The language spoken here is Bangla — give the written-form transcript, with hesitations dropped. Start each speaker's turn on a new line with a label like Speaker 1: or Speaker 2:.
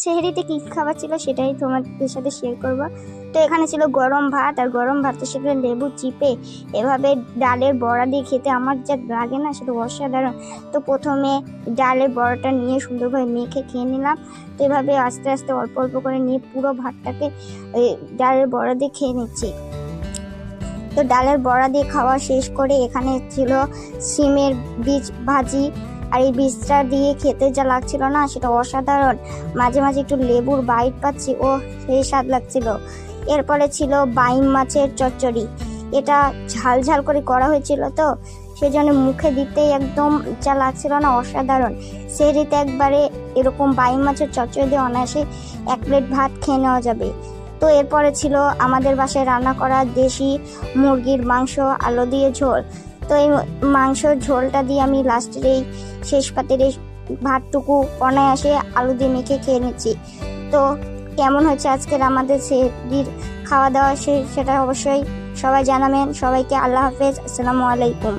Speaker 1: সেহরিতে কি খাবার ছিল সেটাই তোমাদের সাথে শেয়ার করব। তো এখানে ছিল গরম ভাত, আর গরম ভাতের সাথে লেবু চিপে এভাবে ডালের বড়া দিয়ে খেতে আমার যা লাগে না সেটা অসাধারণ। তো প্রথমে ডালের বড়াটা নিয়ে সুন্দরভাবে মেখে খেয়ে নিলাম। তো এভাবে আস্তে আস্তে অল্প অল্প করে নিয়ে পুরো ভাতটাকে ডালের বড়া দিয়ে খেয়ে নিচ্ছি। তো ডালের বড়া দিয়ে খাওয়া শেষ করে এখানে ছিল সিমের বীজ ভাজি, আর এই বীজটা দিয়ে খেতে যা লাগছিল না সেটা অসাধারণ। মাঝে মাঝে একটু লেবুর বাইট পাচ্ছি, ও সেই স্বাদ লাগছিল। এরপরে ছিল বাইম মাছের চচ্চড়ি, এটা ঝাল ঝাল করে করা হয়েছিল, তো সেজন্য মুখে দিতেই একদম যা লাগছিল না অসাধারণ। সেহরিতে একবারে এরকম বাইম মাছের চচ্চড়ি দিয়ে অনায়াসে 1 প্লেট ভাত খেয়ে নেওয়া যাবে। তো এরপরে ছিল আমাদের বাসায় রান্না করা দেশি মুরগির মাংস আলু দিয়ে ঝোল। তো এই মাংসর ঝোলটা দিয়ে আমি লাস্টের এই শেষ পাতের এই ভাতটুকু অনায়াসে আলু দিয়ে মেখে খেয়ে নিচ্ছি। তো কেমন হয়েছে আজকের আমাদের সেহরির খাওয়া দাওয়া সেটা অবশ্যই সবাই জানাবেন। সবাইকে আল্লাহ হাফেজ, আসসালামু আলাইকুম।